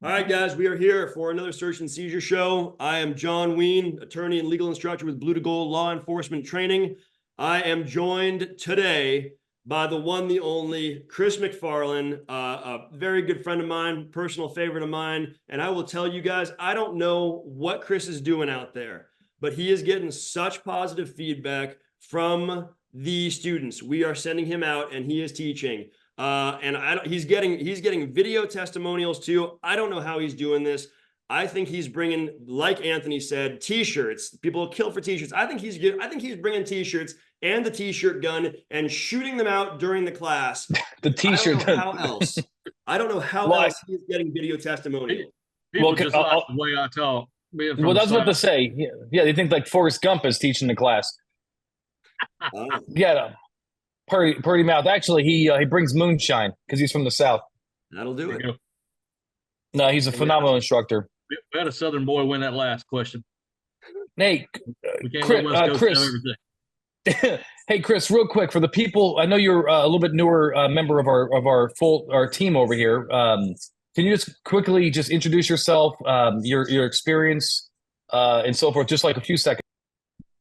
All right, guys, we are here for another Search and Seizure show. I am John Ween, attorney and legal instructor with Blue to Gold Law Enforcement Training. I am joined today by the one, the only, Chris McFarland, a very good friend of mine, personal favorite of mine. And I will tell you guys, I don't know what Chris is doing out there, but he is getting such positive feedback from the students. We are sending him out and he is teaching. He's getting video testimonials too. I don't know how he's doing this. I think he's bringing, like Anthony said, t-shirts. People will kill for t-shirts. I think he's bringing t-shirts and the t-shirt gun and shooting them out during the class. The t-shirt gun. How else? I don't know how else he's getting video testimonials. People just like the way I talk. Well, that's what to say. Yeah, they think like Forrest Gump is teaching the class. Yeah. Purdy mouth. Actually, he brings moonshine because he's from the South. That'll do it. No, he's a phenomenal instructor. We had a Southern boy win that last question. Hey, Chris. Hey, Chris, real quick for the people. I know you're a little bit newer member of our team over here. Can you just quickly introduce yourself, your experience, and so forth, just like a few seconds?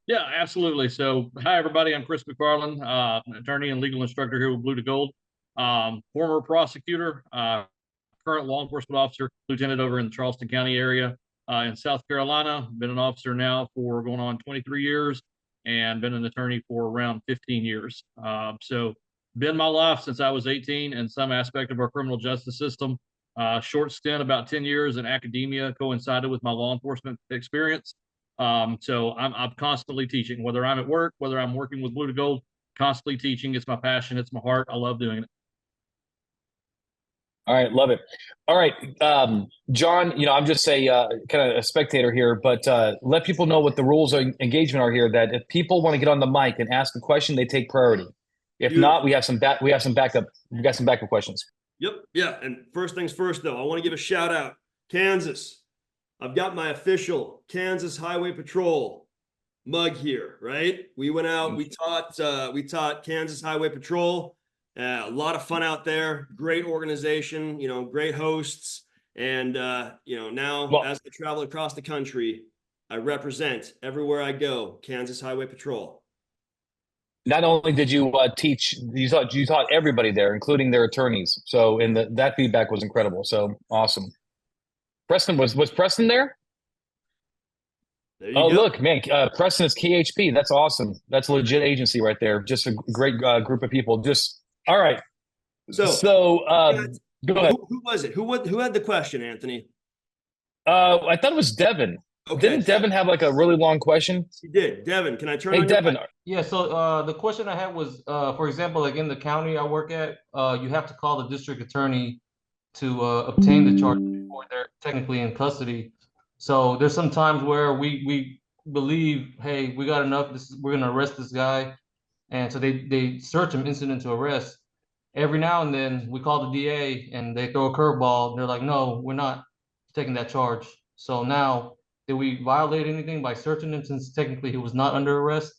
Yeah, absolutely. So, hi, everybody. I'm Chris McFarland, an attorney and legal instructor here with Blue to Gold. Former prosecutor, current law enforcement officer, lieutenant over in the Charleston County area in South Carolina. Been an officer now for going on 23 years and been an attorney for around 15 years. So, been my life since I was 18 in some aspect of our criminal justice system. Short stint, about 10 years in academia, coincided with my law enforcement experience. So I'm constantly teaching, whether I'm at work, whether I'm working with Blue to Gold, constantly teaching. It's my passion. It's my heart. I love doing it. All right. Love it. All right. John, I'm just kind of a spectator here, but let people know what the rules of engagement are here, that if people want to get on the mic and ask a question, they take priority. If not, we got some backup questions. Yep. Yeah. And first things first, though, I want to give a shout out. Kansas. I've got my official Kansas Highway Patrol mug here, right? We went out, we taught Kansas Highway Patrol. A lot of fun out there. Great organization, great hosts. And, now as I travel across the country, I represent everywhere I go, Kansas Highway Patrol. Not only did you teach, you taught everybody there, including their attorneys. So, that feedback was incredible. So awesome. Preston was Preston there? There you go. Look, man, Preston is KHP. That's awesome. That's a legit agency right there. Just a great group of people. All right. So go ahead. Who was it? Who had the question, Anthony? I thought it was Devin. Okay. Didn't Devin have like a really long question? He did. Devin, can I turn on Devin. Yeah, so the question I had was, for example, like in the county I work at, you have to call the district attorney to obtain the charge before they're technically in custody. So there's some times where we believe, hey, we got enough, we're gonna arrest this guy. And so they search him, incident to arrest. Every now and then we call the DA and they throw a curveball. They're like, no, we're not taking that charge. So now, did we violate anything by searching him since technically he was not under arrest?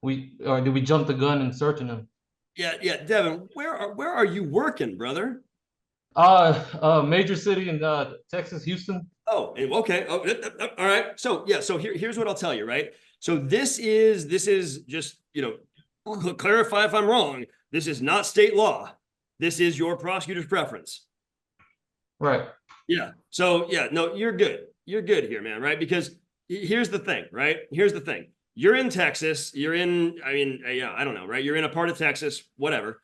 Or did we jump the gun in searching him? Yeah, Devin, where are you working, brother? Major city in Texas, Houston. Oh, okay. Oh, all right. So here's what I'll tell you, right? So this is just, clarify if I'm wrong. This is not state law. This is your prosecutor's preference. Right. Yeah. So yeah, no, you're good. You're good here, man, right? Because here's the thing, right? Here's the thing. You're in Texas. I don't know, right? You're in a part of Texas, whatever.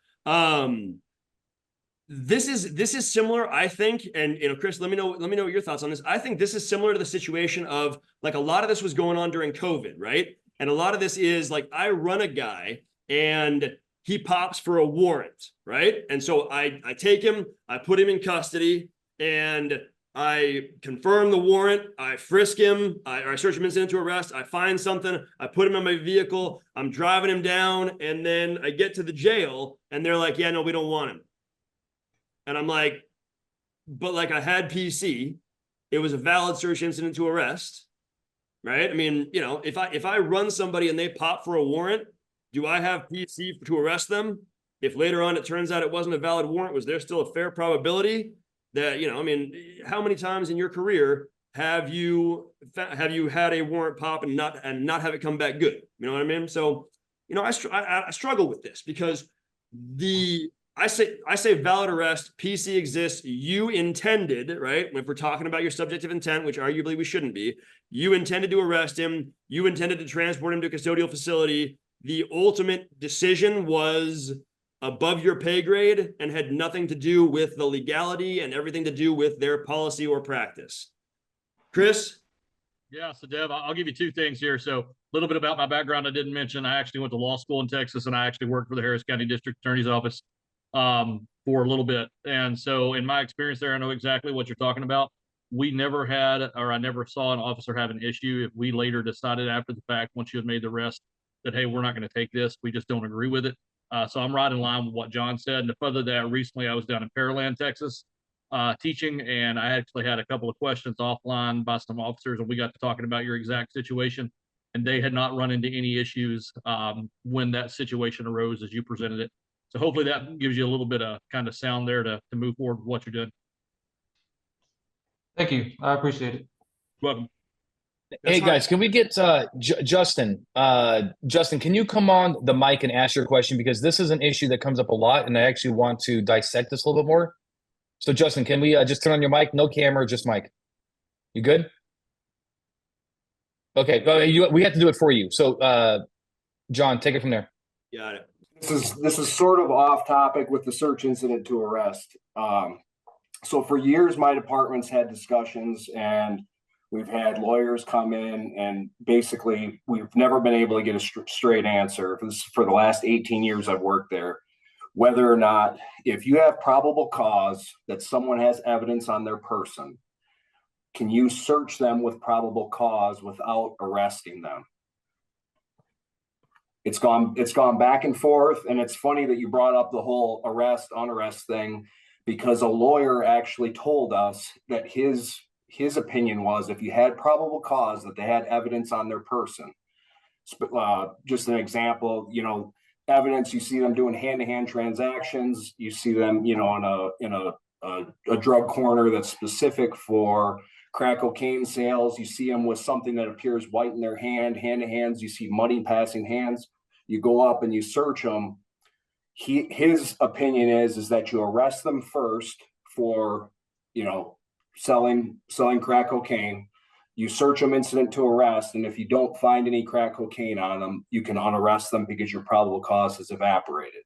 This is similar, I think, and Chris, let me know what your thoughts on this. I think this is similar to the situation of like a lot of this was going on during COVID, right? And a lot of this is like I run a guy and he pops for a warrant, right? And so I take him, I put him in custody, and I confirm the warrant, I frisk him, I search him incident to arrest, I find something, I put him in my vehicle, I'm driving him down, and then I get to the jail, and they're like, yeah, no, we don't want him. And I'm like, but like I had PC, it was a valid search incident to arrest, right? I mean, if I run somebody and they pop for a warrant, do I have PC to arrest them? If later on it turns out it wasn't a valid warrant, was there still a fair probability that, I mean, how many times in your career have you had a warrant pop and not have it come back good? You know what I mean? So, I struggle with this because I say valid arrest, PC exists, you intended, right? If we're talking about your subjective intent, which arguably we shouldn't be, you intended to arrest him, you intended to transport him to a custodial facility. The ultimate decision was above your pay grade and had nothing to do with the legality and everything to do with their policy or practice. Chris? Yeah, so Dev, I'll give you two things here. So a little bit about my background I didn't mention. I actually went to law school in Texas, and I actually worked for the Harris County District Attorney's Office for a little bit. And so in my experience there, I know exactly what you're talking about. We never had, or I never saw an officer have an issue if we later decided after the fact, once you had made the arrest, that, hey, we're not going to take this. We just don't agree with it. So I'm right in line with what John said. And to further that, recently I was down in Pearland, Texas, teaching, and I actually had a couple of questions offline by some officers, and we got to talking about your exact situation, and they had not run into any issues when that situation arose as you presented it. So hopefully that gives you a little bit of kind of sound there to move forward with what you're doing. Thank you. I appreciate it. Welcome. Hey guys, can we get Justin? Justin, can you come on the mic and ask your question? Because this is an issue that comes up a lot, and I actually want to dissect this a little bit more. So Justin, can we just turn on your mic? No camera, just mic. You good? Okay, we have to do it for you. So John, take it from there. Got it. This is sort of off topic with the search incident to arrest. So for years, my department's had discussions, and we've had lawyers come in, and basically we've never been able to get a straight answer for the last 18 years I've worked there. Whether or not, if you have probable cause that someone has evidence on their person, can you search them with probable cause without arresting them? It's gone back and forth, and it's funny that you brought up the whole arrest, unarrest thing, because a lawyer actually told us that his opinion was if you had probable cause that they had evidence on their person. Just an example, evidence, you see them doing hand-to-hand transactions, you see them, in a drug corner that's specific for crack cocaine sales, you see them with something that appears white in their hand-to-hands, you see money passing hands, you go up and you search them. His opinion is that you arrest them first for, selling crack cocaine. You search them incident to arrest, and if you don't find any crack cocaine on them, you can unarrest them because your probable cause has evaporated.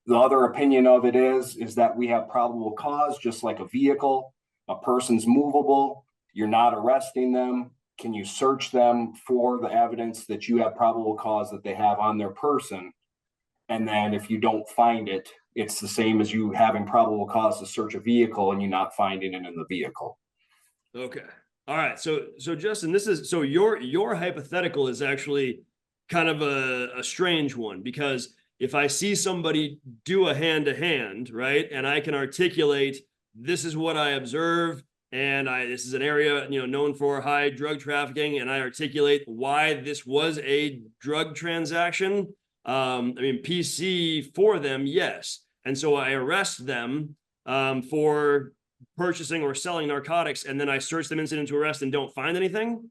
The other opinion of it is that we have probable cause, just like a vehicle. A person's movable, you're not arresting them. Can you search them for the evidence that you have probable cause that they have on their person? And then if you don't find it, it's the same as you having probable cause to search a vehicle and you not finding it in the vehicle. Okay. All right. So Justin, your hypothetical is actually kind of a strange one, because if I see somebody do a hand-to-hand, right, and I can articulate, this is what I observe, and this is an area, known for high drug trafficking, and I articulate why this was a drug transaction. PC for them, yes. And so I arrest them for purchasing or selling narcotics, and then I search them incident to arrest and don't find anything?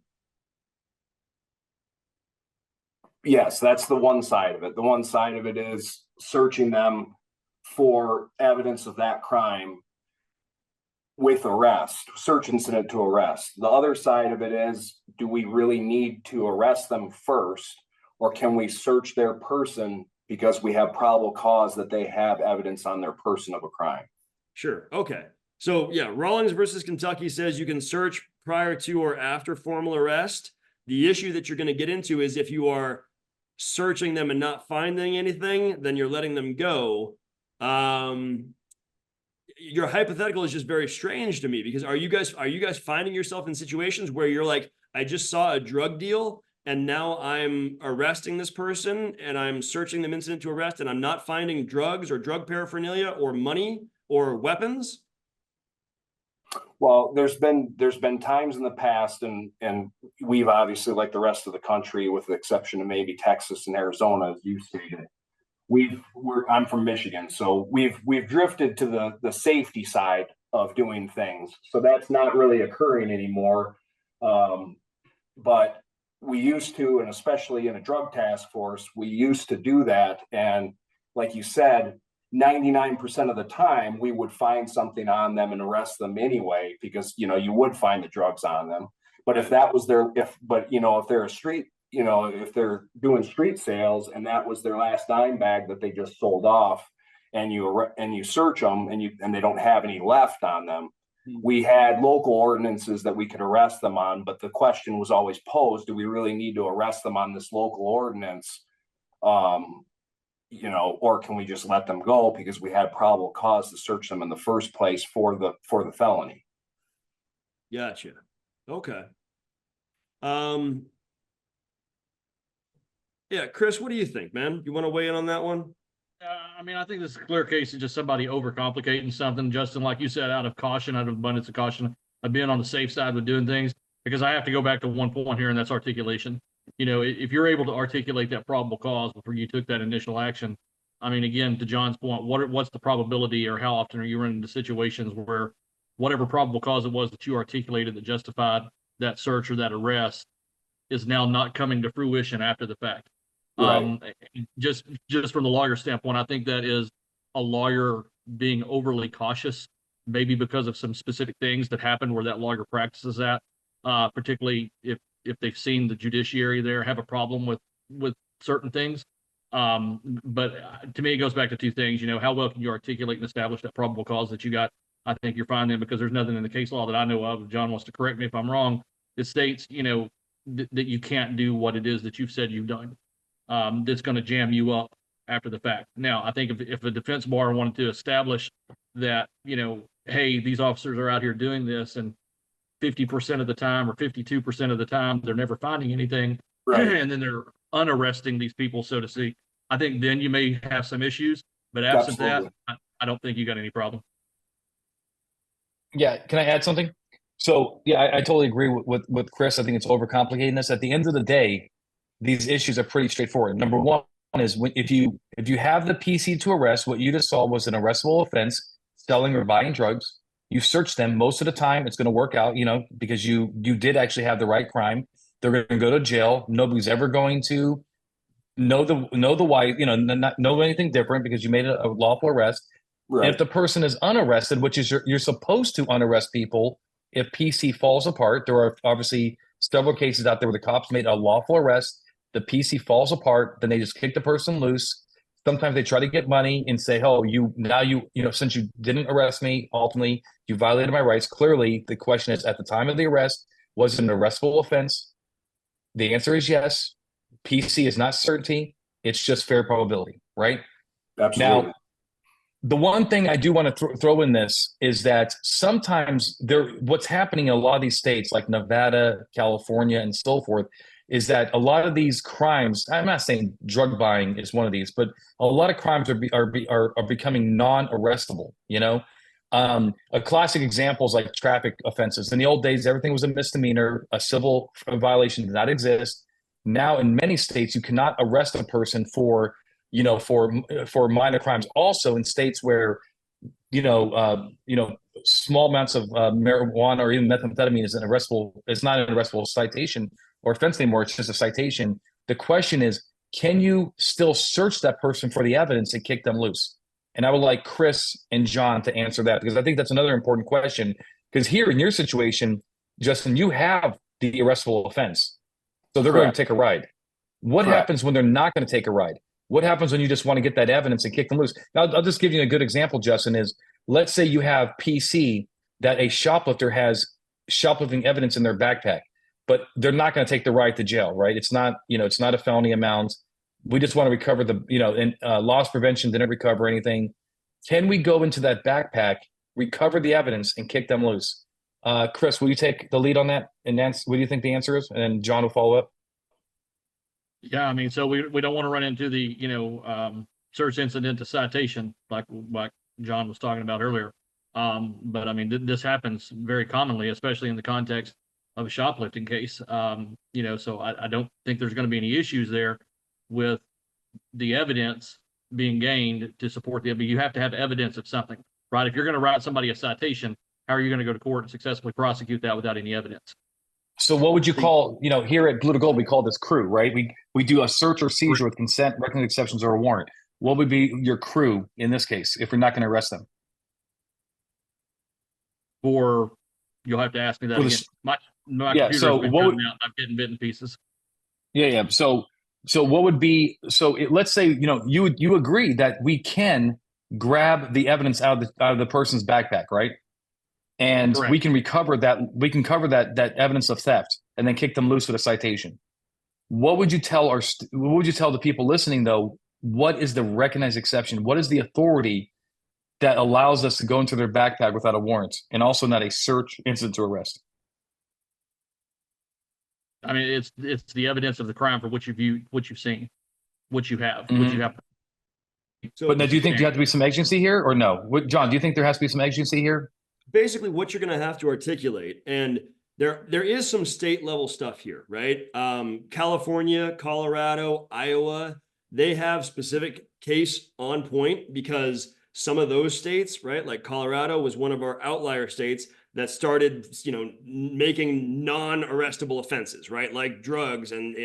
Yes, that's the one side of it. The one side of it is searching them for evidence of that crime with arrest, search incident to arrest. The other side of it is, do we really need to arrest them first, or can we search their person because we have probable cause that they have evidence on their person of a crime? Sure. Okay. So yeah, Rawlings versus Kentucky says you can search prior to or after formal arrest. The issue that you're going to get into is if you are searching them and not finding anything, then you're letting them go. Your hypothetical is just very strange to me, because are you guys finding yourself in situations where you're like, I just saw a drug deal and now I'm arresting this person and I'm searching them incident to arrest and I'm not finding drugs or drug paraphernalia or money or weapons? Well, there's been times in the past, and we've obviously, like the rest of the country, with the exception of maybe Texas and Arizona, as you stated, I'm from Michigan, so we've drifted to the safety side of doing things. So that's not really occurring anymore. But we used to, and especially in a drug task force, we used to do that. And like you said, 99% of the time we would find something on them and arrest them anyway, because, you know, you would find the drugs on them. But if that was their, if they're a street, you know, if they're doing street sales and that was their last dime bag that they just sold off, and you search them and they don't have any left on them, we had local ordinances that we could arrest them on. But the question was always posed: do we really need to arrest them on this local ordinance? You know, or can we just let them go because we had probable cause to search them in the first place for the felony? Gotcha. Okay. Yeah, Chris, what do you think, man? You want to weigh in on that one? I mean, I think this is a clear case of just somebody overcomplicating something. Justin, like you said, out of caution, out of abundance of caution, of being on the safe side with doing things. Because I have to go back to one point here, and that's articulation. You know, if you're able to articulate that probable cause before you took that initial action, I mean, again, to John's point, what's the probability, or how often are you running into situations where whatever probable cause it was that you articulated that justified that search or that arrest is now not coming to fruition after the fact? Right. Just from the lawyer standpoint, I think that is a lawyer being overly cautious, maybe because of some specific things that happen where that lawyer practices at, particularly if they've seen the judiciary there have a problem with certain things. But to me, it goes back to two things. You know, how well can you articulate and establish that probable cause that you got? I think you're fine then, because there's nothing in the case law that I know of, if John wants to correct me if I'm wrong, it states, you know, that you can't do what it is that you've said you've done. That's going to jam you up after the fact. Now, I think if a defense bar wanted to establish that, you know, hey, these officers are out here doing this, and 50% of the time or 52% of the time they're never finding anything, Right. and then they're unarresting these people, so to speak, I think then you may have some issues. But absent Absolutely. that, I don't think you got any problem. Yeah, can I add something? So yeah, I totally agree with Chris. I think it's overcomplicating this. At the end of the day, these issues are pretty straightforward. Number one is if you have the PC to arrest, what you just saw was an arrestable offense, selling or buying drugs. You search them. Most of the time, it's going to work out, you know, because you did actually have the right crime. They're going to go to jail. Nobody's ever going to know the why, you know, not know anything different because you made a lawful arrest. Right. And if the person is unarrested, which is you're supposed to unarrest people if PC falls apart. There are obviously several cases out there where the cops made a lawful arrest, the PC falls apart, then they just kick the person loose. Sometimes they try to get money and say, "Oh, you know, since you didn't arrest me, ultimately you violated my rights." Clearly, the question is, at the time of the arrest, was it an arrestable offense? The answer is yes. PC is not certainty; it's just fair probability, right? Absolutely. Now, the one thing I do want to throw in this is that sometimes what's happening in a lot of these states like Nevada, California, and so forth, is that a lot of these crimes, I'm not saying drug buying is one of these, but a lot of crimes are becoming non-arrestable, you know? A classic example is like traffic offenses. In the old days, everything was a misdemeanor, a civil violation did not exist. Now, in many states, you cannot arrest a person for minor crimes. Also, in states where small amounts of marijuana or even methamphetamine is not an arrestable citation or offense anymore. It's just a citation. The question is, can you still search that person for the evidence and kick them loose? And I would like Chris and John to answer that, because I think that's another important question. Because here in your situation, Justin, you have the arrestable offense. So they're Correct. going to take a ride. What Correct. happens when they're not going to take a ride? What happens when you just want to get that evidence and kick them loose? Now, I'll just give you a good example, Justin, is let's say you have PC that a shoplifter has shoplifting evidence in their backpack, but they're not going to take the ride to jail, right? It's not a felony amount. We just want to recover and loss prevention didn't recover anything. Can we go into that backpack, recover the evidence, and kick them loose? Chris, will you take the lead on that? And Nance, what do you think the answer is? And then John will follow up. Yeah, I mean, so we don't want to run into the search incident to citation like John was talking about earlier. But I mean, this happens very commonly, especially in the context of a shoplifting case. So I don't think there's going to be any issues there with the evidence being gained to support but you have to have evidence of something, right? If you're going to write somebody a citation, how are you going to go to court and successfully prosecute that without any evidence? So what would you call, here at Blue to Gold, we call this crew, right? We do a search or seizure with consent, recognized exceptions, or a warrant. What would be your crew in this case if we're not going to arrest them? Or you'll have to ask me that again. My computer's so been what would, cutting out. I'm getting bit in pieces. Yeah. So what would be, let's say, you agree that we can grab the evidence out of the person's backpack, right? And Correct. we can recover that evidence of theft and then kick them loose with a citation. What would you tell the people listening though? What is the recognized exception? What is the authority that allows us to go into their backpack without a warrant and also not a search incident to arrest? I mean, it's the evidence of the crime for what you've seen, what you have, Mm-hmm. what you have. So, but now, do you think there have to be some agency here, or no? John, do you think there has to be some agency here? Basically, what you're going to have to articulate, and there is some state level stuff here, right? California, Colorado, Iowa, they have specific case on point because some of those states, right? Like Colorado was one of our outlier states that started, making non-arrestable offenses, right? Like drugs and,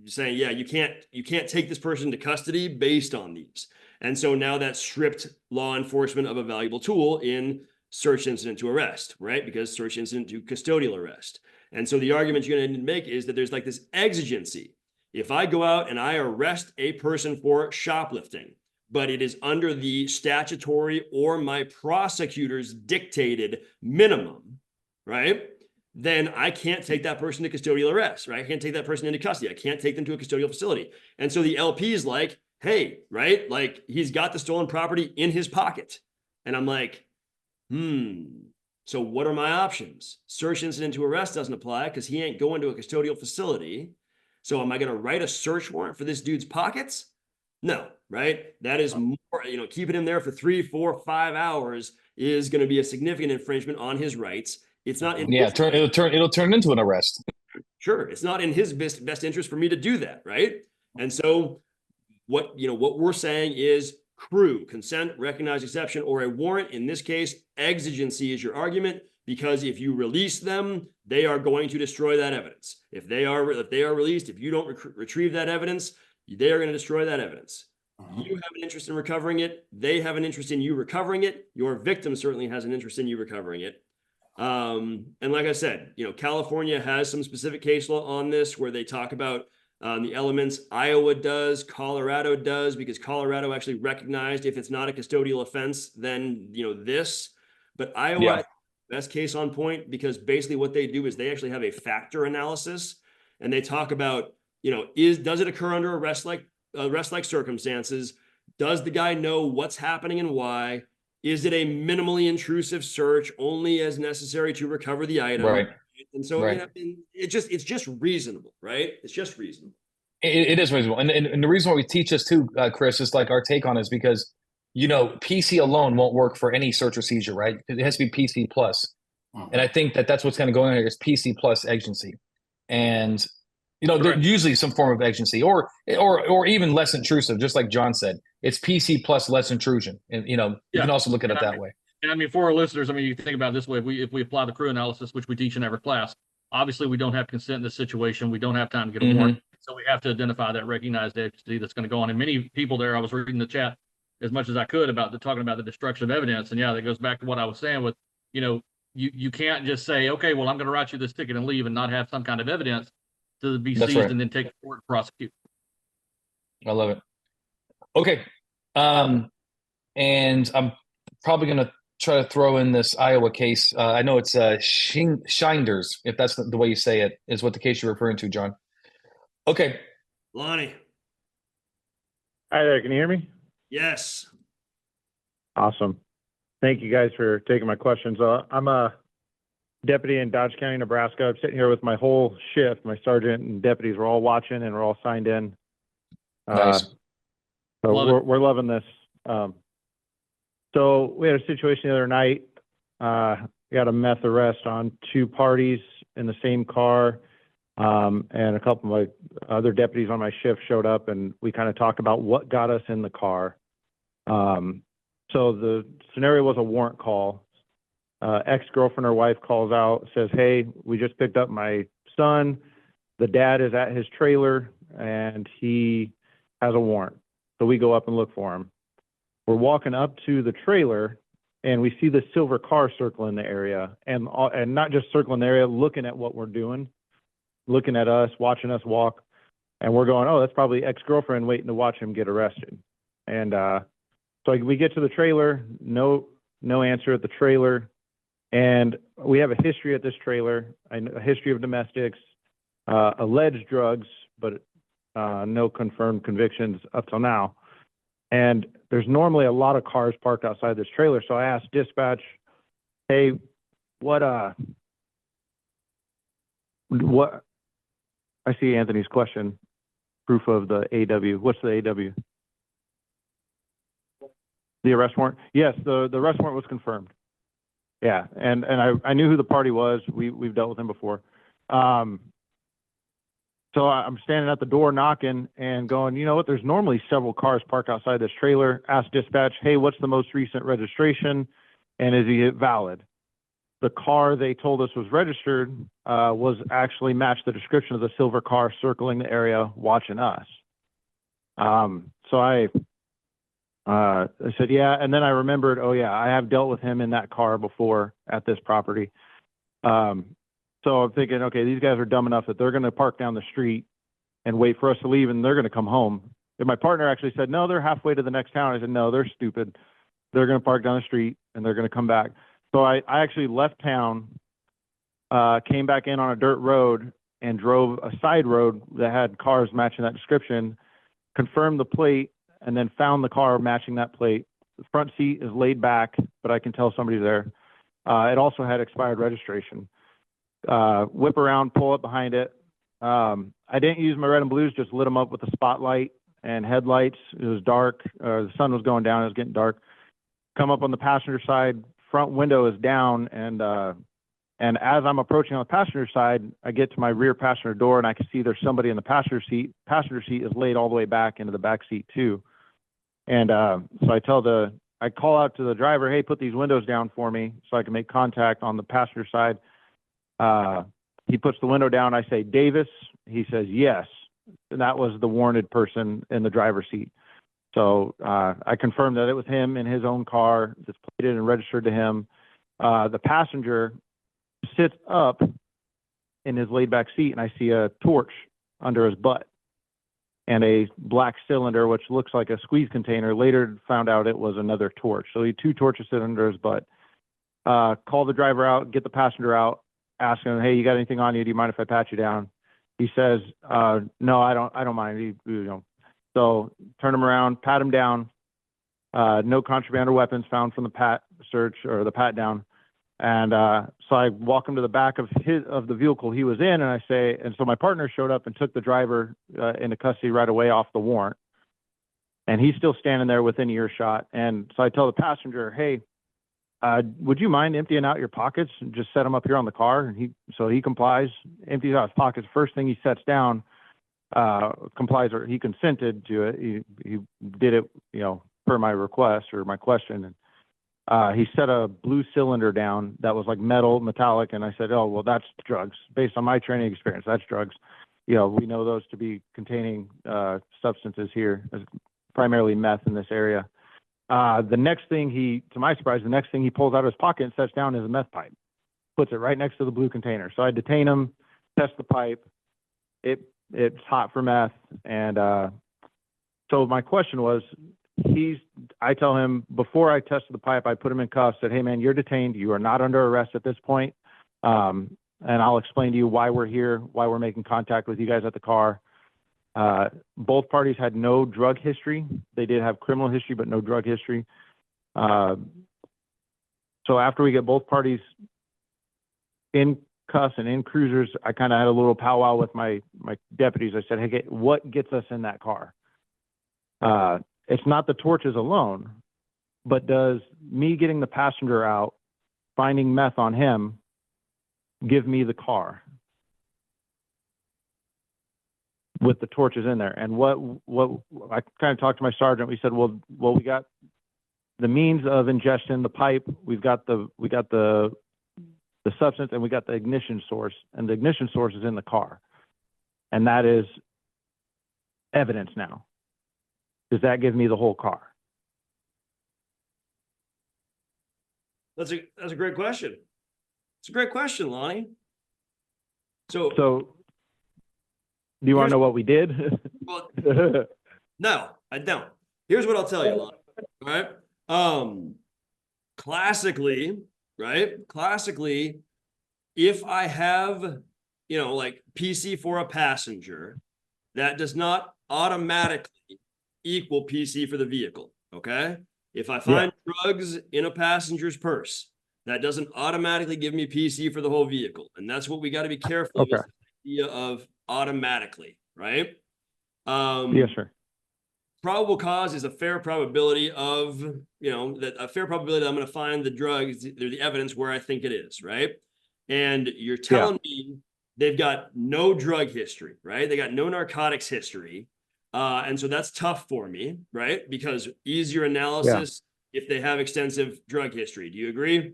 saying, yeah, you can't take this person to custody based on these. And so now that stripped law enforcement of a valuable tool in search incident to arrest, right? Because search incident to custodial arrest. And so the argument you're going to need to make is that there's like this exigency. If I go out and I arrest a person for shoplifting, but it is under the statutory or my prosecutor's dictated minimum, right? Then I can't take that person to custodial arrest, right? I can't take that person into custody. I can't take them to a custodial facility. And so the LP is like, hey, right? Like he's got the stolen property in his pocket. And I'm like, so what are my options? Search incident to arrest doesn't apply because he ain't going to a custodial facility. So am I going to write a search warrant for this dude's pockets? No, right? That is more, keeping him there for 3, 4, 5 hours is going to be a significant infringement on his rights. It's not in it'll turn into an arrest. Sure, it's not in his best interest for me to do that, right? And so what we're saying is crew, consent, recognized exception, or a warrant. In this case, exigency is your argument, because if you release them, they are going to destroy that evidence. If they are released, if you don't retrieve that evidence, they are going to destroy that evidence. You have an interest in recovering it. They have an interest in you recovering it. Your victim certainly has an interest in you recovering it. And like I said, California has some specific case law on this where they talk about the elements. Iowa does, Colorado does, because Colorado actually recognized if it's not a custodial offense, then this. But Iowa, best case on point, because basically what they do is they actually have a factor analysis, and they talk about does it occur under arrest like circumstances? Does the guy know what's happening and why? Is it a minimally intrusive search, only as necessary to recover the item? Right. And so it's just reasonable, right? It's just reasonable. It is reasonable. And the reason why we teach this too, Chris, is like our take on it is because, PC alone won't work for any search or seizure, right? It has to be PC plus. And I think that's what's kind of going on here is PC plus agency. And, there's usually some form of agency or even less intrusive, just like John said. It's PC plus less intrusion. And, you can also look at it that way. And I mean, for our listeners, you think about it this way: if we apply the crew analysis, which we teach in every class, obviously we don't have consent in this situation. We don't have time to get a warrant, so we have to identify that recognized agency that's going to go on. And many people there, I was reading the chat as much as I could about talking about the destruction of evidence. And that goes back to what I was saying with, you can't just say, okay, well, I'm going to write you this ticket and leave and not have some kind of evidence to be seized and then take it to court and prosecute. I love it. Okay. And I'm probably going to try to throw in this Iowa case. I know it's Shinders, if that's the way you say it, is what the case you're referring to, John. Okay. Lonnie. Hi there. Can you hear me? Yes. Awesome. Thank you guys for taking my questions. I'm a deputy in Dodge County, Nebraska. I'm sitting here with my whole shift. My sergeant and deputies were all watching and we're all signed in. Nice. So we're loving this. So we had a situation the other night. We got a meth arrest on 2 parties in the same car. And a couple of my other deputies on my shift showed up and we kind of talked about what got us in the car. So the scenario was a warrant call. ex-girlfriend or wife calls out, says, hey, we just picked up my son. The dad is at his trailer and he has a warrant. So we go up and look for him. We're walking up to the trailer and we see the silver car circling the area, and not just circling the area, looking at what we're doing, looking at us, watching us walk. And we're going, oh, that's probably ex-girlfriend waiting to watch him get arrested. And so we get to the trailer, no answer at the trailer. And we have a history at this trailer, a history of domestics, alleged drugs, but no confirmed convictions up till now. And there's normally a lot of cars parked outside this trailer. So I asked dispatch, hey, what, I see Anthony's question, proof of the AW. What's the AW? The arrest warrant? Yes, the arrest warrant was confirmed. Yeah, and I knew who the party was. We've dealt with him before. So I'm standing at the door knocking and going, you know what, there's normally several cars parked outside this trailer. Ask dispatch, hey, what's the most recent registration? And is he valid? The car they told us was registered was actually matched the description of the silver car circling the area watching us. So I said, yeah. And then I remembered, oh yeah, I have dealt with him in that car before at this property. So I'm thinking, okay, these guys are dumb enough that they're going to park down the street and wait for us to leave and they're going to come home. And my partner actually said, no, they're halfway to the next town. I said, no, they're stupid. They're going to park down the street and they're going to come back. So I actually left town, came back in on a dirt road and drove a side road that had cars matching that description, confirmed the plate, and then found the car matching that plate. The front seat is laid back, but I can tell somebody's there. It also had expired registration. Whip around, pull up behind it. I didn't use my red and blues, just lit them up with a spotlight and headlights. It was dark. The sun was going down. It was getting dark. Come up on the passenger side. Front window is down, and as I'm approaching on the passenger side, I get to my rear passenger door, and I can see there's somebody in the passenger seat. Passenger seat is laid all the way back into the back seat too. And so I call out to the driver, hey, put these windows down for me so I can make contact on the passenger side. He puts the window down. I say, Davis. He says, yes. And that was the warranted person in the driver's seat. So I confirmed that it was him in his own car. It's plated and registered to him. The passenger sits up in his laid back seat, and I see a torch under his butt and a black cylinder, which looks like a squeeze container. Later found out it was another torch. So he had two torches sitting under his butt. Call the driver out, get the passenger out, ask him, hey, you got anything on you? Do you mind if I pat you down? He says, no, I don't mind. So turn him around, pat him down. No contraband or weapons found from the pat search or the pat down. And so I walk him to the back of the vehicle he was in, and I say, and so my partner showed up and took the driver into custody right away off the warrant. And he's still standing there within earshot. And so I tell the passenger, hey, would you mind emptying out your pockets and just set them up here on the car? And so he complies, empties out his pockets. First thing he sets down, complies, or he consented to it. He did it, per my request or my question. And he set a blue cylinder down that was like metallic. And I said, oh, well, that's drugs. Based on my training experience, that's drugs. We know those to be containing substances here, primarily meth in this area. The next thing to my surprise, the next thing he pulls out of his pocket and sets down is a meth pipe, puts it right next to the blue container. So I detain him, test the pipe. It's hot for meth. And so my question was, I tell him before I tested the pipe, I put him in cuffs, said, hey man, you're detained. You are not under arrest at this point. And I'll explain to you why we're here, why we're making contact with you guys at the car. Both parties had no drug history. They did have criminal history, but no drug history. So after we get both parties in cuffs and in cruisers, I kind of had a little powwow with my deputies. I said, hey, what gets us in that car? It's not the torches alone, but does me getting the passenger out, finding meth on him, give me the car with the torches in there? And what I kind of talked to my sergeant. We said, well, we got the means of ingestion, the pipe, we got the substance, and we got the ignition source, and the ignition source is in the car. And that is evidence now. Does that give me the whole car? That's a great question. It's a great question, Lonnie. So do you want to know what we did? well, no, I don't. Here's what I'll tell you, Lonnie. All right. Classically, right? Classically, if I have, like PC for a passenger, that does not automatically equal PC for the vehicle. Okay. If I find drugs in a passenger's purse, that doesn't automatically give me PC for the whole vehicle. And that's what we got to be careful of, is the idea of automatically, right? Yes, sir. Probable cause is a fair probability of, that a fair probability that I'm going to find the drugs, the evidence where I think it is, right? And you're telling me they've got no drug history, right? They got no narcotics history. And so that's tough for me, right? Because easier analysis if they have extensive drug history. Do you agree?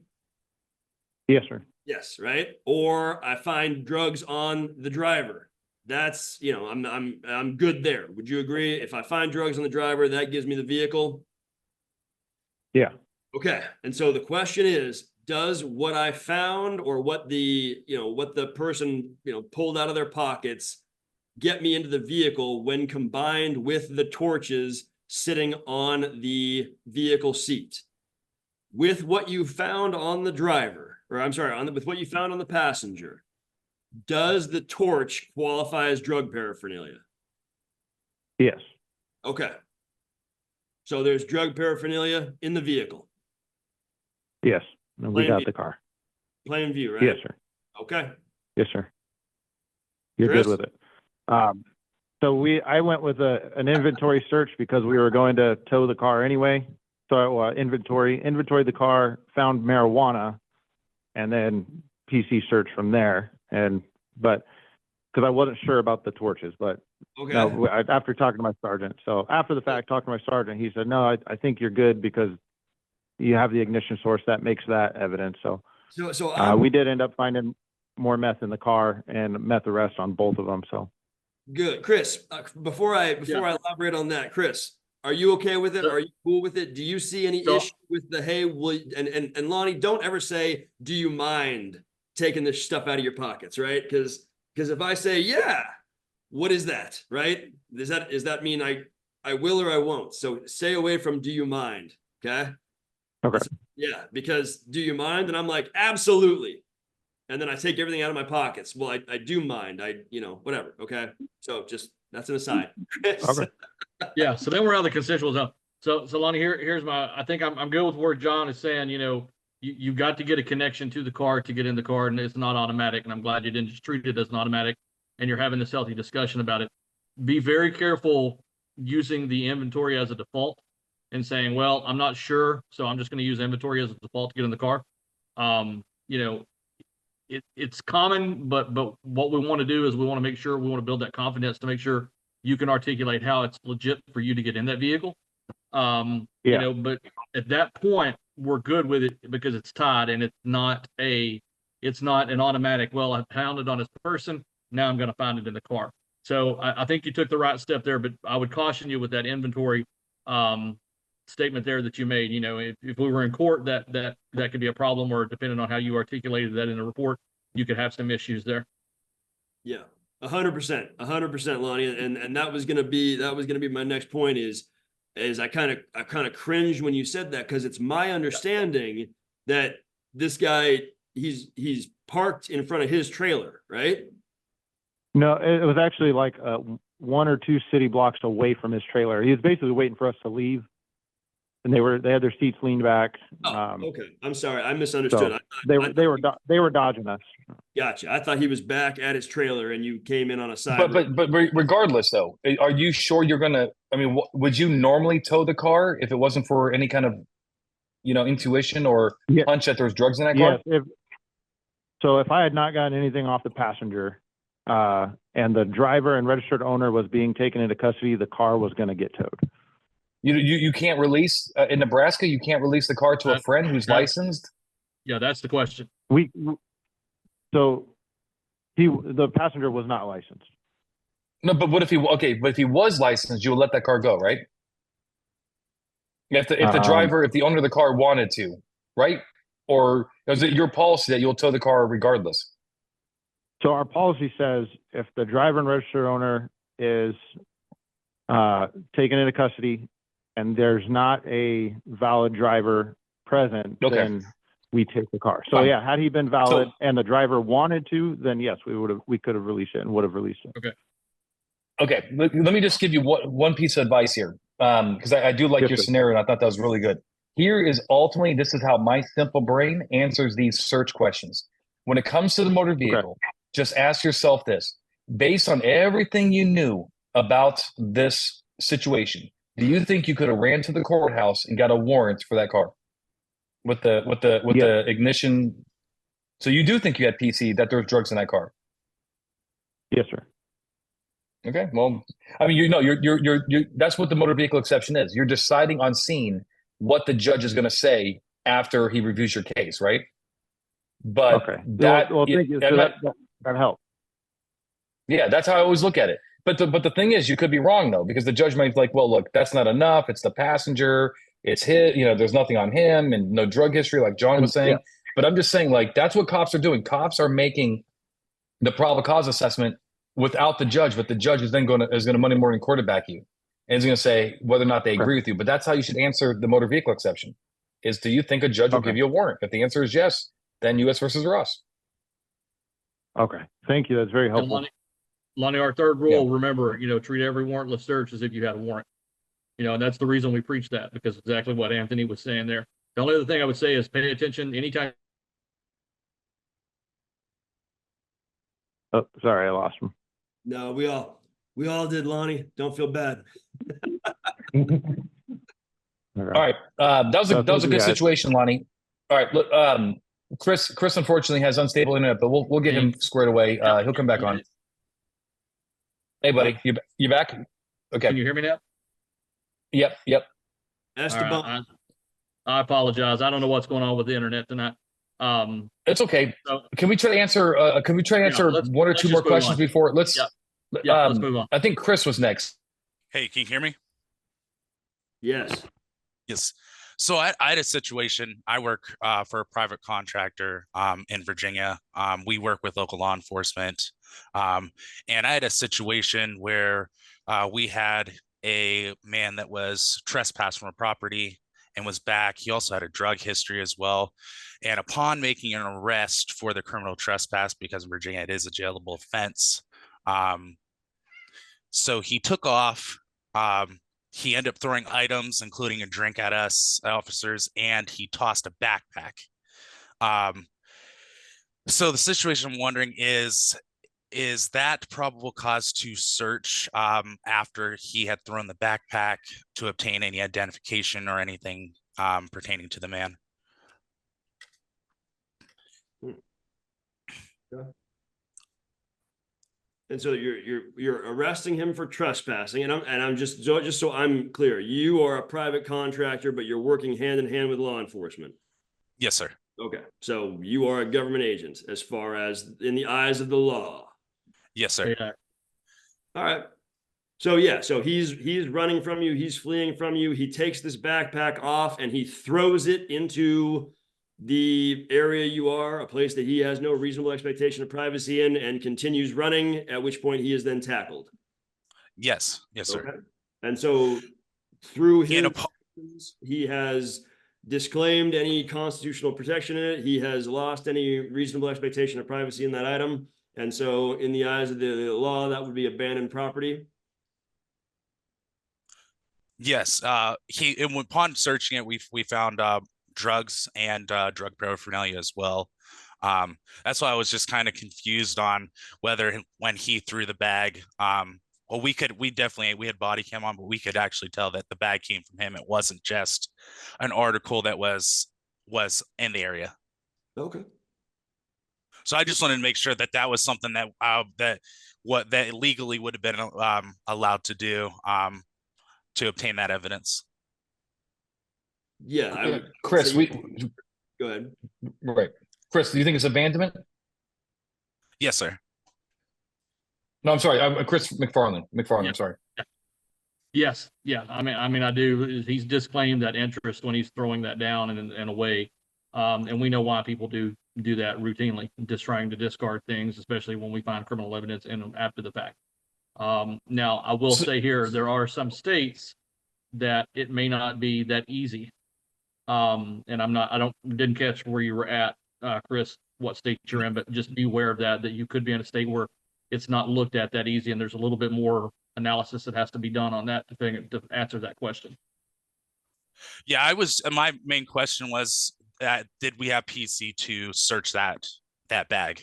Yes, sir. Yes, right? Or I find drugs on the driver. That's, I'm good there. Would you agree? If I find drugs on the driver, that gives me the vehicle? Yeah. Okay. And so the question is, does what I found or what the person, pulled out of their pockets get me into the vehicle when combined with the torches sitting on the vehicle seat? With what you found on the driver, with what you found on the passenger, does the torch qualify as drug paraphernalia? Yes. Okay. So there's drug paraphernalia in the vehicle. Yes. And we got the car. Plain view, right? Yes, sir. Okay. Yes, sir. You're Chris? good with it. So I went with an inventory search because we were going to tow the car anyway. So inventory the car, found marijuana, and then PC search from there. But because I wasn't sure about the torches, but Okay. no, after talking to my sergeant. So after the fact, talking to my sergeant, he said, no, I think you're good because you have the ignition source that makes that evidence. So we did end up finding more meth in the car and meth arrest on both of them. So good. Chris, before I elaborate on that, Chris, are you okay with it? Are you cool with it? Do you see any issue with the, hey, and Lonnie, don't ever say, do you mind taking this stuff out of your pockets, right? Because if I say, yeah, what is that, right? Does that mean I will or I won't? So stay away from do you mind, okay? Okay. Yeah, because do you mind? And I'm like, absolutely. And then I take everything out of my pockets. Well, I do mind. Whatever, okay? So just, that's an aside. Okay. Yeah, so then we're out of the consensual zone. So Lonnie, here's I think I'm good with where John is saying, you've got to get a connection to the car to get in the car, and it's not automatic. And I'm glad you didn't just treat it as an automatic, and you're having this healthy discussion about it. Be very careful using the inventory as a default and saying, well, I'm not sure, so I'm just going to use inventory as a default to get in the car. It's common, but what we want to do is we want to make sure we want to build that confidence to make sure you can articulate how it's legit for you to get in that vehicle. But at that point, we're good with it because it's tied and it's not an automatic, well, I found it on this person, now I'm going to find it in the car. So I think you took the right step there, but I would caution you with that inventory statement there that you made. If we were in court, that could be a problem, or depending on how you articulated that in the report, you could have some issues there. Yeah, 100%, Lonnie. And that was gonna be my next point is I kind of cringed when you said that, because it's my understanding that this guy, he's parked in front of his trailer, right? No, it was actually like 1 or 2 city blocks away from his trailer. He was basically waiting for us to leave, and they had their seats leaned back. Okay. I'm sorry, I misunderstood. So they were dodging us. Gotcha. I thought he was back at his trailer and you came in on a side. But regardless, though, are you sure you're gonna? I mean, would you normally tow the car if it wasn't for any kind of, intuition or hunch that there's drugs in that car? Yes. If I had not gotten anything off the passenger, and the driver and registered owner was being taken into custody, the car was going to get towed. You can't release in Nebraska. You can't release the car to a friend who's licensed. Yeah, that's the question. So the passenger was not licensed. No, but what if but if he was licensed, you would let that car go, right? If the owner of the car wanted to, right? Or is it your policy that you'll tow the car regardless? So our policy says if the driver and registered owner is taken into custody and there's not a valid driver present, then we take the car. So yeah, had he been valid and the driver wanted to, then yes, we could have released it and would have released it. Okay. Let me just give you one piece of advice here. Because I do like your scenario, and I thought that was really good. This is how my simple brain answers these search questions. When it comes to the motor vehicle, just ask yourself this: based on everything you knew about this situation, do you think you could have ran to the courthouse and got a warrant for that car with the ignition? So you do think you had PC, that there was drugs in that car? Yes, sir. Okay, well, I mean, you're that's what the motor vehicle exception is. You're deciding on scene what the judge is going to say after he reviews your case, right? But thank you. So that helped. Yeah, that's how I always look at it. But the thing is, you could be wrong though, because the judge might be like, well, look, that's not enough. It's the passenger. It's his. There's nothing on him and no drug history, like John was saying. Yeah. But I'm just saying, like, that's what cops are doing. Cops are making the probable cause assessment without the judge, but the judge is then going to Monday morning quarterback you, and is going to say whether or not they agree with you. But that's how you should answer the motor vehicle exception: is do you think a judge will give you a warrant? If the answer is yes, then U.S. versus Ross. Okay, thank you. That's very helpful. Lonnie, our third rule, remember, treat every warrantless search as if you had a warrant. And that's the reason we preach that, because exactly what Anthony was saying there. The only other thing I would say is pay attention anytime. Oh, sorry, I lost him. No, we all did, Lonnie. Don't feel bad. All right. That was a good situation, Lonnie. All right. Look, Chris unfortunately has unstable internet, but we'll get him squared away. He'll come back on. Hey, buddy, you back? Okay. Can you hear me now? Yep. Esteban. I apologize. I don't know what's going on with the internet tonight. It's okay. So, can we try to answer? One or two more questions before? Let's move on. I think Chris was next. Hey, can you hear me? Yes. So I had a situation. I work for a private contractor in Virginia. We work with local law enforcement, and I had a situation where we had a man that was trespassed from a property and was back. He also had a drug history as well. And upon making an arrest for the criminal trespass, because in Virginia it is a jailable offense, so he took off. He ended up throwing items, including a drink at us officers, and he tossed a backpack. So the situation I'm wondering is that probable cause to search after he had thrown the backpack to obtain any identification or anything pertaining to the man? And so you're arresting him for trespassing, and I'm just so I'm clear, you are a private contractor, but you're working hand in hand with law enforcement. Yes, sir. Okay, so you are a government agent as far as in the eyes of the law. Yes, sir. Yeah. All right. So so he's running from you, he's fleeing from you. He takes this backpack off and he throws it into the area you are, a place that he has no reasonable expectation of privacy in, and continues running, at which point he is then tackled. Yes, sir. Okay. And so through his actions, he has disclaimed any constitutional protection in it. He has lost any reasonable expectation of privacy in that item. And so in the eyes of the law, that would be abandoned property. Yes. Upon searching it, we found drugs and drug paraphernalia as well. That's why I was just kind of confused on whether when he threw the bag, well, we had body cam on, but we could actually tell that the bag came from him. It wasn't just an article that was in the area. Okay. So I just wanted to make sure that was something that legally would have been allowed to do to obtain that evidence. Yeah, I would. Chris, say go ahead. Right. Chris, do you think it's abandonment? Yes, sir. No, I'm sorry. I'm Chris McFarland. Yeah. Sorry. Yes, yeah. I mean, I do. He's disclaimed that interest when he's throwing that down and away, and we know why people do that routinely, just trying to discard things, especially when we find criminal evidence in them after the fact. Now, I will say here, there are some states that it may not be that easy. And didn't catch where you were at, Chris, what state you're in, but just be aware of that you could be in a state where it's not looked at that easy, and there's a little bit more analysis that has to be done on that to answer that question. Yeah, my main question was did we have PC to search that bag?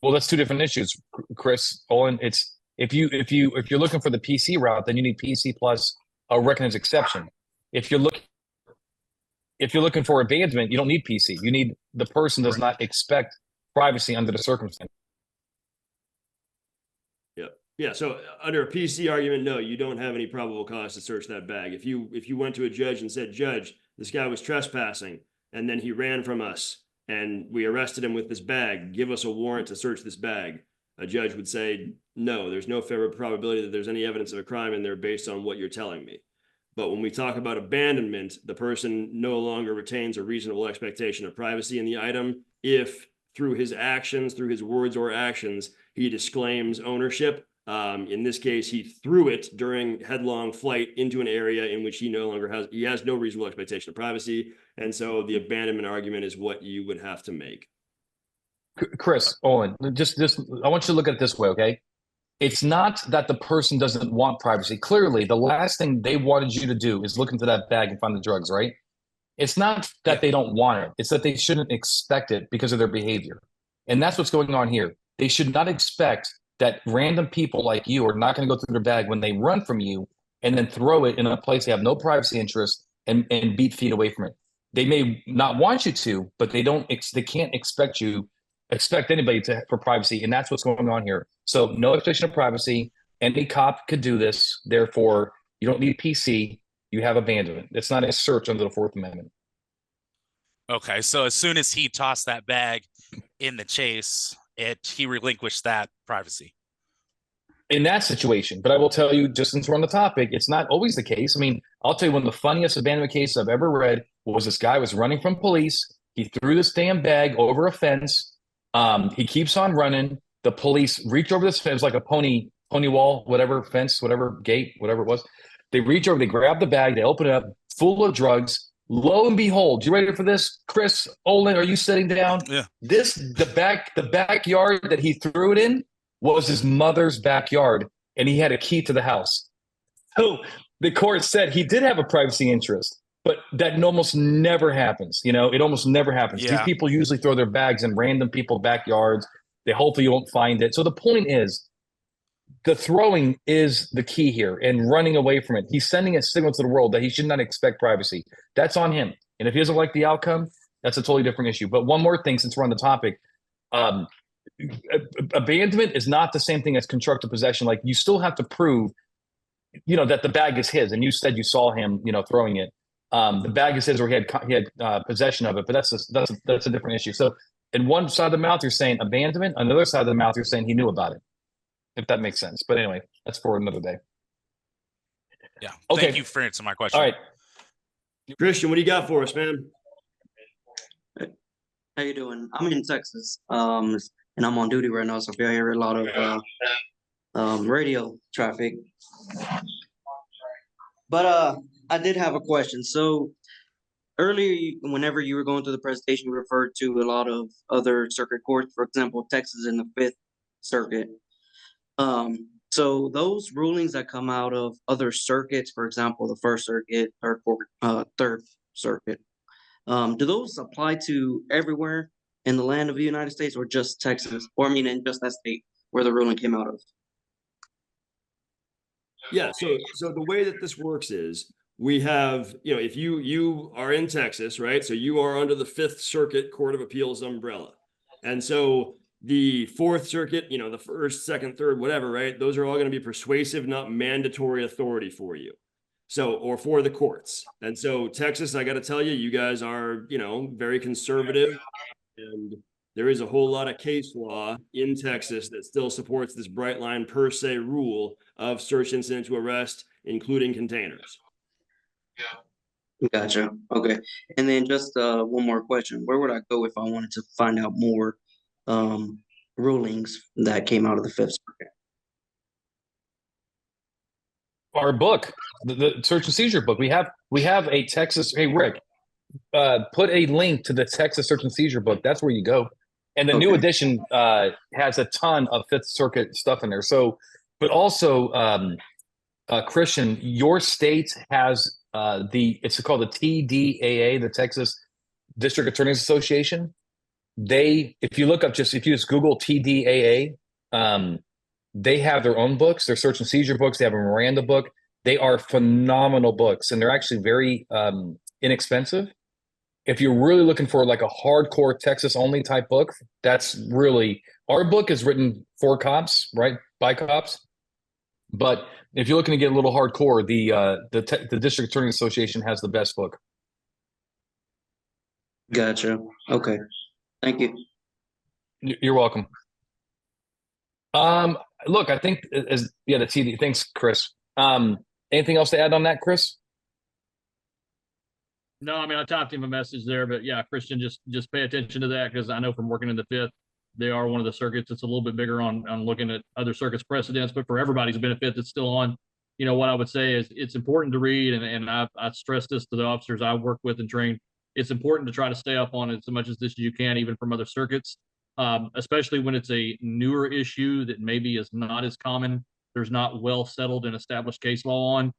Well, that's two different issues, Chris. Owen, it's if you're looking for the PC route, then you need PC plus a recognize exception. If you're looking for abandonment, you don't need PC. You need the person does not expect privacy under the circumstance. Yeah. So under a PC argument, no, you don't have any probable cause to search that bag. If you went to a judge and said, Judge, this guy was trespassing and then he ran from us and we arrested him with this bag, give us a warrant to search this bag. A judge would say, no, there's no fair probability that there's any evidence of a crime in there based on what you're telling me. But when we talk about abandonment, the person no longer retains a reasonable expectation of privacy in the item if through his actions, through his words or actions, he disclaims ownership. In this case, he threw it during headlong flight into an area in which he has no reasonable expectation of privacy. And so the abandonment argument is what you would have to make. Chris, Owen, just I want you to look at it this way, okay? It's not that the person doesn't want privacy. Clearly, the last thing they wanted you to do is look into that bag and find the drugs, right? It's not that they don't want it. It's that they shouldn't expect it because of their behavior. And that's what's going on here. They should not expect that random people like you are not going to go through their bag when they run from you and then throw it in a place they have no privacy interest and beat feet away from it. They may not want you to, but they can't expect anybody for privacy. And that's what's going on here. So no expectation of privacy. Any cop could do this. Therefore, you don't need PC. You have abandonment. It's not a search under the Fourth Amendment. Okay, so as soon as he tossed that bag in the chase, he relinquished that privacy. In that situation, but I will tell you, just since we're on the topic, it's not always the case. I mean, I'll tell you one of the funniest abandonment cases I've ever read was this guy was running from police. He threw this damn bag over a fence. He keeps on running. The police reach over this fence like a pony wall, whatever fence, whatever gate, whatever it was. They reach over, they grab the bag, they open it up, full of drugs. Lo and behold, you ready for this, Chris Olin? Are you sitting down? Yeah. The backyard that he threw it in was his mother's backyard, and he had a key to the house. So the court said he did have a privacy interest, but that almost never happens. It almost never happens. Yeah. These people usually throw their bags in random people's backyards. They hopefully you won't find it. So the point is, the throwing is the key here and running away from it. He's sending a signal to the world that he should not expect privacy. That's on him. And if he doesn't like the outcome, that's a totally different issue. But one more thing, since we're on the topic, abandonment is not the same thing as constructive possession. Like, you still have to prove, that the bag is his. And you said you saw him, throwing it. The bag is his, or he had possession of it. But that's a different issue. So in one side of the mouth, you're saying abandonment. On the other side of the mouth, you're saying he knew about it. If that makes sense. But anyway, that's for another day. Yeah. Okay. Thank you for answering my question. All right. Christian, what do you got for us, man? How you doing? I'm in Texas, and I'm on duty right now, so if you hear a lot of radio traffic. But I did have a question. So earlier, whenever you were going through the presentation, you referred to a lot of other circuit courts, for example, Texas in the Fifth Circuit. So those rulings that come out of other circuits, for example, the First Circuit, Third Circuit, do those apply to everywhere in the land of the United States, or just Texas, or in just that state where the ruling came out of? Yeah. So the way that this works is we have, if you are in Texas, right? So you are under the Fifth Circuit Court of Appeals umbrella. And so the Fourth Circuit, the first, second, third, whatever, right? Those are all going to be persuasive, not mandatory authority for you. So, or for the courts. And so Texas, I got to tell you, you guys are, you know, very conservative, and there is a whole lot of case law in Texas that still supports this bright line per se rule of search incident to arrest, including containers. Gotcha. Okay. And then just one more question. Where would I go if I wanted to find out more rulings that came out of the Fifth Circuit? Our book, the search and seizure book. We have a Texas. Hey, Rick, put a link to the Texas search and seizure book. That's where you go. And the new edition has a ton of Fifth Circuit stuff in there. So, but also, Christian, your state has it's called the TDAA, the Texas District Attorneys Association. If you just Google TDAA, they have their own books, their search and seizure books. They have a Miranda book. They are phenomenal books, and they're actually very inexpensive. If you're really looking for like a hardcore Texas only type book, that's really, our book is written for cops, right? By cops. But if you're looking to get a little hardcore, the District Attorney Association has the best book. Gotcha. Okay. Thank you. You're welcome. Look, I think the TD. Thanks, Chris. Anything else to add on that, Chris? No, I mean, I typed him a message there, but yeah, Christian, just pay attention to that, because I know from working in the Fifth, they are one of the circuits that's a little bit bigger on looking at other circuits precedents, but for everybody's benefit that's still on, you know, what I would say is it's important to read, and I stress this to the officers I work with and train. It's important to try to stay up on it as much as this as you can, even from other circuits, especially when it's a newer issue that maybe is not as common. There's not well settled and established case law on.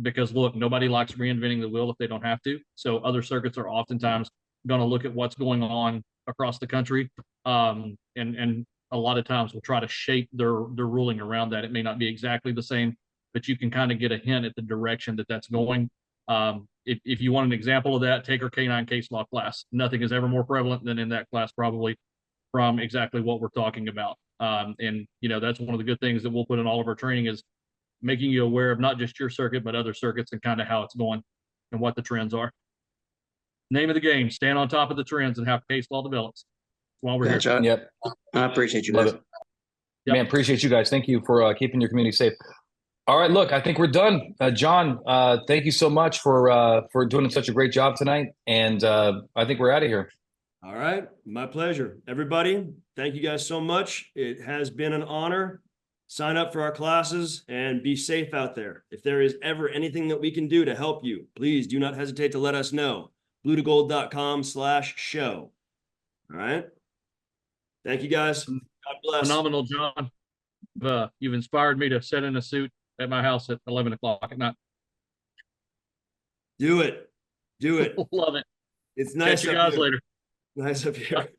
Because look, nobody likes reinventing the wheel if they don't have to. So other circuits are oftentimes going to look at what's going on across the country. And a lot of times will try to shape their ruling around that. It may not be exactly the same, but you can kind of get a hint at the direction that that's going. If you want an example of that, take our K9 case law class. Nothing is ever more prevalent than in that class, probably, from exactly what we're talking about. And you know, that's one of the good things that we'll put in all of our training is making you aware of not just your circuit, but other circuits and kind of how it's going and what the trends are. Name of the game, stand on top of the trends and how case law develops. That's why we're Gotcha. here. Yep. I appreciate you guys. Love it. Man, appreciate you guys. Thank you for keeping your community safe. All right, look, I think we're done. John, thank you so much for doing such a great job tonight. And I think we're out of here. All right, my pleasure. Everybody, thank you guys so much. It has been an honor. Sign up for our classes and be safe out there. If there is ever anything that we can do to help you, please do not hesitate to let us know. bluetogold.com/show. All right. Thank you guys. God bless. Phenomenal, John. You've inspired me to sit in a suit at my house at 11 o'clock at night. Do it. Do it. Love it. It's nice. Catch you guys later. Nice up here.